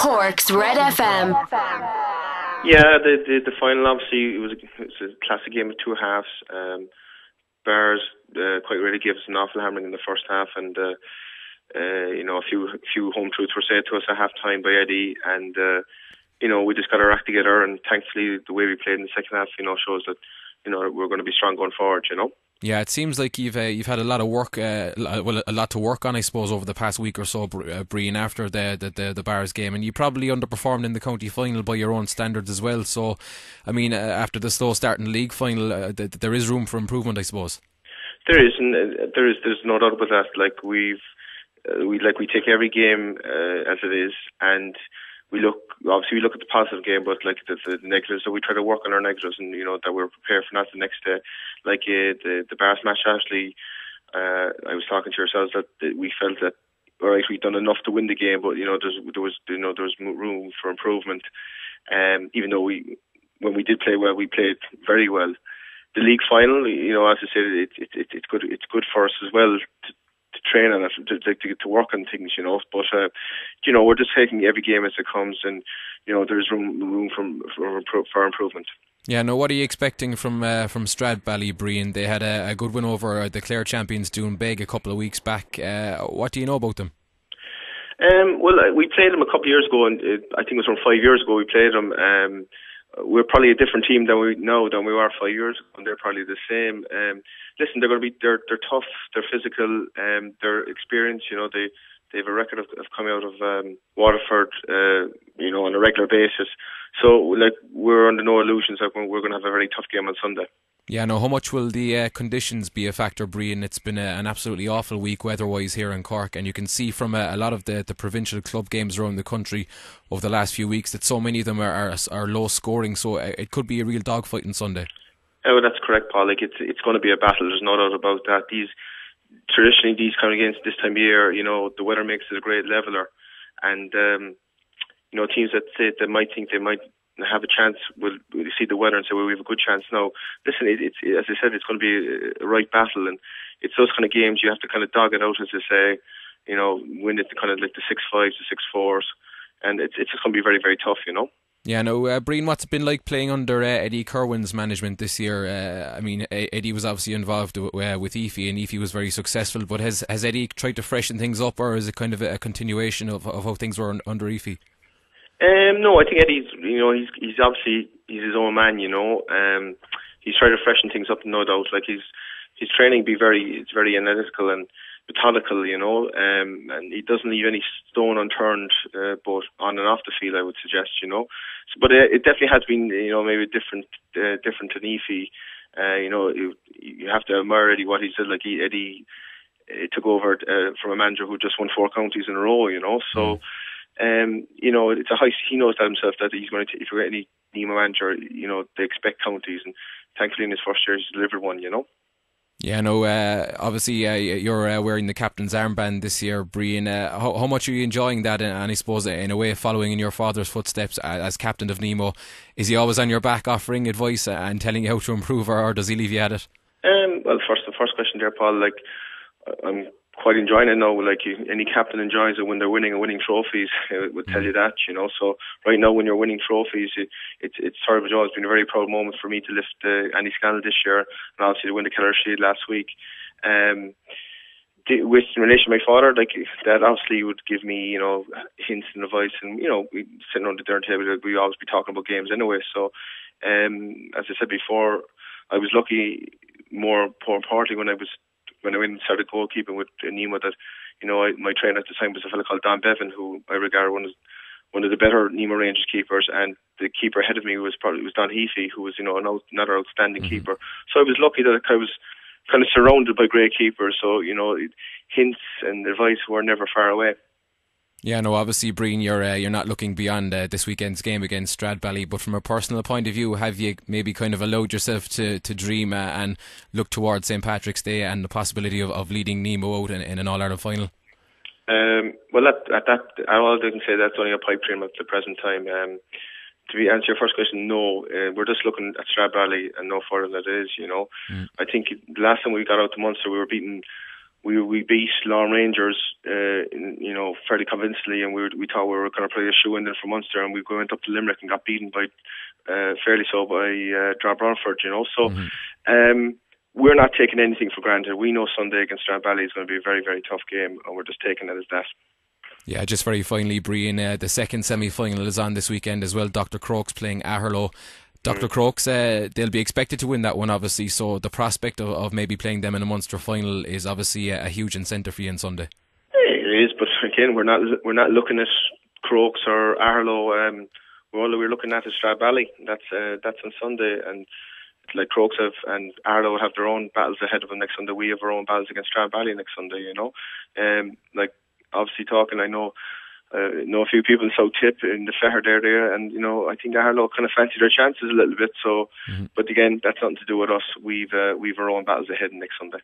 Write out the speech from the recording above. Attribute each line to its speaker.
Speaker 1: Cork's Red FM.
Speaker 2: Yeah, the final, obviously, it was a classic game of two halves. Bars quite really gave us an awful hammering in the first half, and a few home truths were said to us at half time by Eddie, and we just got our act together, and thankfully the way we played in the second half shows that we're going to be strong going forward.
Speaker 3: Yeah, it seems like you've had a lot of work, a lot to work on, I suppose, over the past week or so, Brían, after the Bars game, and you probably underperformed in the county final by your own standards as well. So, I mean, after the slow start in the league final, there is room for improvement, I suppose.
Speaker 2: There is, and there's no doubt about that. Like we take every game as it is, and we look at the positive game, but like the negatives, so we try to work on our negatives, and that we're prepared for that the next day. Like the Bars match, actually, I was talking to yourselves that we felt that alright, we'd done enough to win the game, but there was room for improvement. Even though when we did play well, we played very well. The league final, as I said, it's good for us as well to train on it, to work on things, But we're just taking every game as it comes, and there's room for improvement.
Speaker 3: Yeah, no. What are you expecting from Stradbally, Brían? They had a good win over the Clare champions Doonbeg a couple of weeks back. What do you know about them?
Speaker 2: Well, we played them a couple of years ago, and I think it was from 5 years ago we played them. We're probably a different team than we were 5 years ago, and they're probably the same. Listen, they're tough, they're physical, they're experienced. They have a record of coming out of Waterford, on a regular basis. So, we're under no illusions that we're going to have a very tough game on Sunday.
Speaker 3: Yeah, no. How much will the conditions be a factor, Brían? It's been an absolutely awful week weather-wise here in Cork, and you can see from a lot of the provincial club games around the country over the last few weeks that so many of them are low scoring. So it could be a real dogfight on Sunday.
Speaker 2: Oh, that's correct, Paul. It's going to be a battle. There's no doubt about that. Traditionally, these kind of games this time of year, the weather makes it a great leveler, and teams that say they might think they might have a chance will see the weather and say, well, we have a good chance. No, listen, it's as I said, it's going to be a right battle, and it's those kind of games you have to kind of dog it out, as they say, win it kind of like the 6-5s, the 6-4s, and it's just going to be very, very tough,
Speaker 3: Yeah, no, Brían, what's it been like playing under Eddie Kerwin's management this year? Eddie was obviously involved with Efi, and Efi was very successful, but has Eddie tried to freshen things up, or is it kind of a continuation of how things were under Efi?
Speaker 2: No, I think Eddie's, he's obviously, he's his own man, he's trying to freshen things up, no doubt. Like his training it's very analytical and methodical, and he doesn't leave any stone unturned, both on and off the field, I would suggest, So, but it definitely has been, maybe different to Efi. You have to admire Eddie, what he said. Like Eddie took over from a manager who just won 4 counties in a row, So. It's a high. He knows that himself, that he's going to. If you're any Nemo manager, they expect counties, and thankfully in his first year he's delivered one.
Speaker 3: Yeah, no. Obviously, you're wearing the captain's armband this year, Brían. How much are you enjoying that? And I suppose, in a way, following in your father's footsteps as captain of Nemo, is he always on your back, offering advice and telling you how to improve, or does he leave you at it?
Speaker 2: Well, the first question there, Paul. I'm quite enjoying it now. Any captain enjoys it when they're winning and winning trophies. It would tell you that, So right now, when you're winning trophies, it's sort of it's been a very proud moment for me to lift Andy Scannell this year, and obviously to win the Keller Shield last week. With in relation to my father, that obviously would give me, hints and advice, and we sitting around the dinner table, we always be talking about games anyway. So, as I said before, I was lucky, more importantly, when I went and started goalkeeping with Nemo, that my trainer at the time was a fellow called Don Bevan, who I regard one of the better Nemo Rangers keepers, and the keeper ahead of me was Don Heafy, who was another outstanding keeper. So I was lucky that I was kind of surrounded by great keepers. So hints and advice were never far away.
Speaker 3: Yeah, no, obviously, Brían, you're not looking beyond this weekend's game against Stradbally, but from a personal point of view, have you maybe kind of allowed yourself to dream and look towards St. Patrick's Day and the possibility of leading Nemo out in an All-Ireland final?
Speaker 2: Well, at that, all I can say, that's only a pipe dream at the present time. To answer your first question, no. We're just looking at Stradbally and no further than that is, I think the last time we got out to Munster, we were beaten we beat Nemo Rangers, fairly convincingly, and we thought we were going to play a shoe in there for Munster, and we went up to Limerick and got beaten by fairly so by Waterford. So. We're not taking anything for granted. We know Sunday against Stradbally is going to be a very, very tough game, and we're just taking it as that.
Speaker 3: Yeah, just very finally, Brían, the second semi-final is on this weekend as well. Dr. Crokes playing Aherlow. Dr. Crokes, they'll be expected to win that one, obviously, so the prospect of maybe playing them in a Munster final is obviously a huge incentive for you on Sunday.
Speaker 2: It is, but again, we're not looking at Crokes or Aherlow. All we're looking at is Stradbally. That's on Sunday, and like Crokes have and Aherlow have their own battles ahead of them next Sunday. We have our own battles against Stradbally next Sunday. Obviously talking, I know a few people in South Tip in the fair there, and I think Aherlow kind of fancy their chances a little bit. So, but again, that's nothing to do with us. We've our own battles ahead next Sunday.